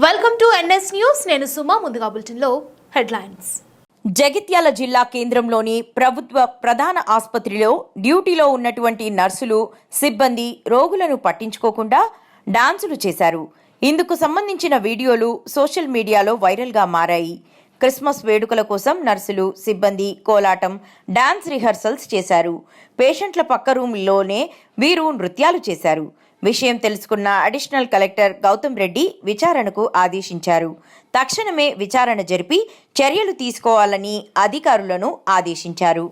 Welcome to NS news. నేను సుమా. ముందుగా బులెటిన్లో హెడ్లైన్స్. జగిత్యాల జిల్లా కేంద్రంలోని ప్రభుత్వ ప్రధాన ఆసుపత్రిలో డ్యూటీలో ఉన్నటువంటి నర్సులు, సిబ్బంది రోగులను పట్టించుకోకుండా డాన్సులు చేశారు. ఇందుకు సంబంధించిన వీడియోలు సోషల్ మీడియాలో వైరల్గా మారాయి. క్రిస్మస్ వేడుకల కోసం నర్సులు, సిబ్బంది కోలాటం, డాన్స్ రిహర్సల్స్ చేశారు. పేషెంట్ల పక్క రూమ్లోనే వీరు నృత్యాలు చేశారు. విషయం తెలుసుకున్న అడిషనల్ కలెక్టర్ గౌతమ్ రెడ్డి విచారణకు ఆదేశించారు. తక్షణమే విచారణ జరిపి చర్యలు తీసుకోవాలని అధికారులను ఆదేశించారు.